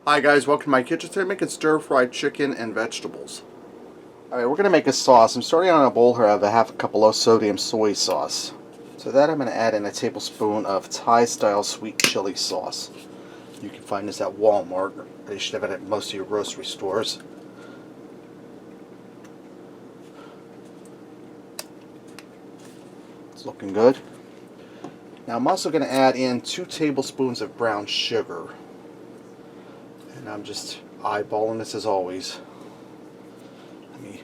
Hi guys, welcome to my kitchen. Today I'm making stir-fried chicken and vegetables. Alright, we're going to make a sauce. I'm starting on a bowl here. I have a half a cup of low sodium soy sauce. To that I'm going to add in a tablespoon of Thai-style sweet chili sauce. You can find this at Walmart. You should have it at most of your grocery stores. It's looking good. Now I'm also going to add in 2 tablespoons of brown sugar. And I'm just eyeballing this as always. Let me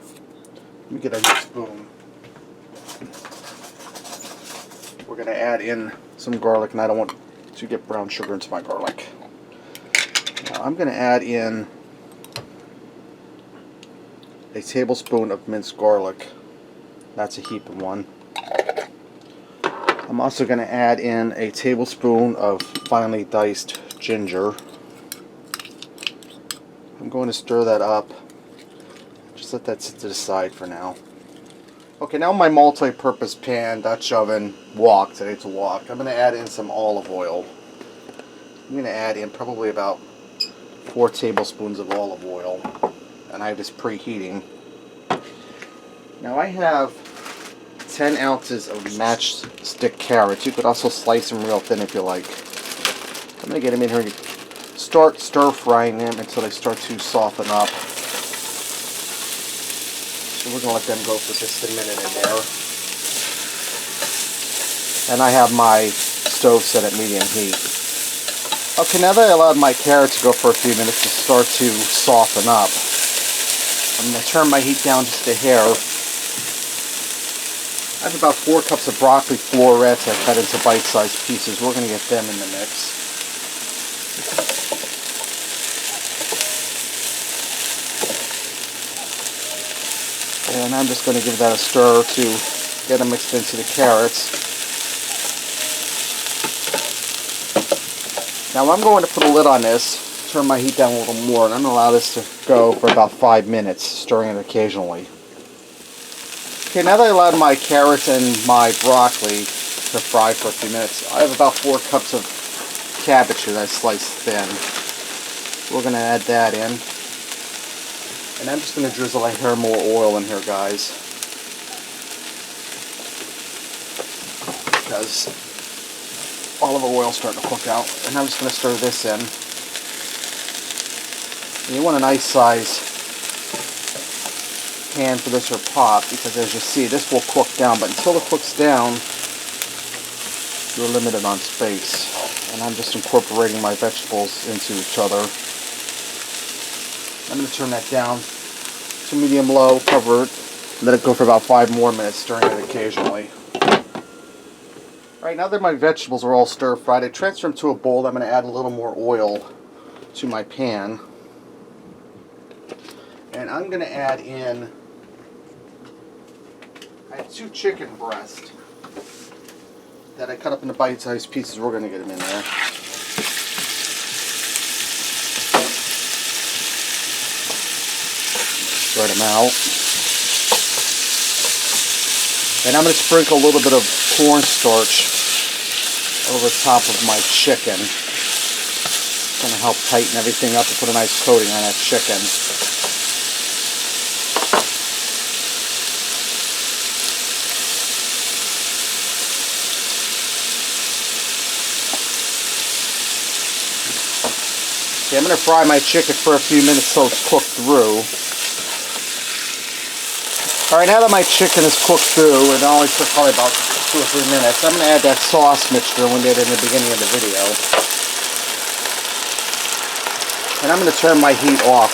get a new spoon. We're going to add in some garlic, and I don't want to get brown sugar into my garlic. Now I'm going to add in a tablespoon of minced garlic. That's a heaping one. I'm also going to add in a tablespoon of finely diced ginger. I'm going to stir that up. Just let that sit to the side for now. Okay, now my multi-purpose pan, Dutch oven, wok. Today it's a wok. I'm going to add in some olive oil. I'm going to add in probably about 4 tablespoons of olive oil. And I have this preheating. Now I have 10 ounces of matchstick carrots. You could also slice them real thin if you like. I'm going to get them in here and start stir-frying them until they start to soften up. So we're going to let them go for just a minute in there. And I have my stove set at medium heat. Okay, now that I allowed my carrots to go for a few minutes to start to soften up, I'm going to turn my heat down just a hair. I have about 4 cups of broccoli florets I cut into bite-sized pieces. We're going to get them in the mix. And I'm just going to give that a stir to get them mixed into the carrots. Now I'm going to put a lid on this, turn my heat down a little more, and I'm going to allow this to go for about 5 minutes, stirring it occasionally. Okay, now that I allowed my carrots and my broccoli to fry for a few minutes, I have about 4 cups of cabbage that I sliced thin. We're going to add that in. And I'm just going to drizzle a hair more oil in here, guys. Because olive oil is starting to cook out. And I'm just going to stir this in. And you want a nice size pan for this or pot, because as you see, this will cook down. But until it cooks down, you're limited on space. And I'm just incorporating my vegetables into each other. I'm going to turn that down to medium-low, cover it, and let it go for about 5 more minutes, stirring it occasionally. Alright, now that my vegetables are all stir-fried, I transfer them to a bowl. I'm going to add a little more oil to my pan. And I'm going to add in, I have 2 chicken breasts that I cut up into bite-sized pieces. We're going to get them in there. Spread them out. And I'm going to sprinkle a little bit of cornstarch over top of my chicken. It's going to help tighten everything up and put a nice coating on that chicken. Okay, I'm going to fry my chicken for a few minutes so it's cooked through. Alright, now that my chicken is cooked through, it only took probably about 2 or 3 minutes, I'm going to add that sauce mixture we did in the beginning of the video. And I'm going to turn my heat off.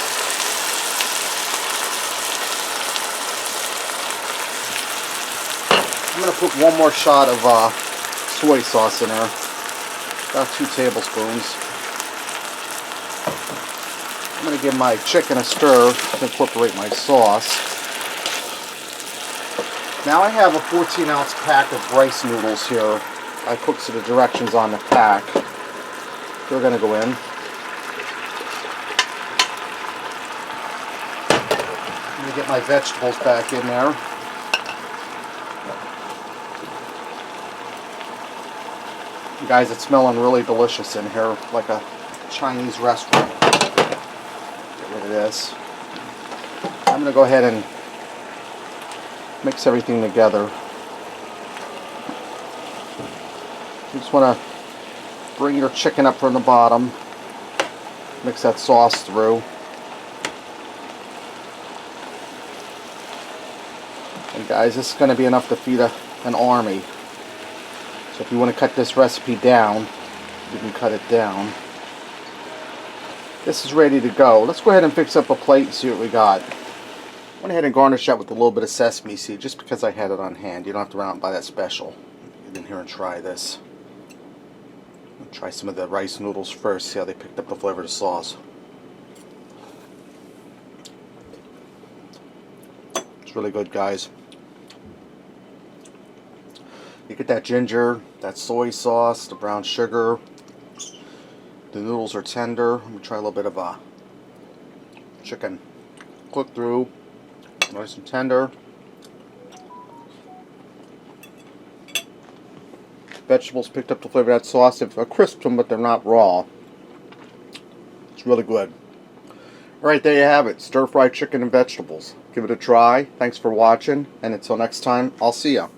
I'm going to put 1 more shot of soy sauce in there, about 2 tablespoons. I'm going to give my chicken a stir to incorporate my sauce. Now I have a 14-ounce pack of rice noodles here. I cooked to the directions on the pack. They're going to go in. I'm going to get my vegetables back in there. You guys, it's smelling really delicious in here, like a Chinese restaurant. Get rid of this. I'm going to go ahead and mix everything together. You just want to bring your chicken up from the bottom. Mix that sauce through. And guys, this is going to be enough to feed an army. So if you want to cut this recipe down, you can cut it down. This is ready to go. Let's go ahead and fix up a plate and see what we got. I went ahead and garnished that with a little bit of sesame seed just because I had it on hand. You don't have to run out and buy that special. Get in here and try this. I'll try some of the rice noodles first, see how they picked up the flavor of the sauce. It's really good, guys. You get that ginger, that soy sauce, the brown sugar. The noodles are tender. Let me try a little bit of chicken. Cook through. Nice and tender. Vegetables picked up the flavor of that sauce. They've crisped them, but they're not raw. It's really good. Alright, there you have it. Stir-fried chicken and vegetables. Give it a try. Thanks for watching. And until next time, I'll see ya.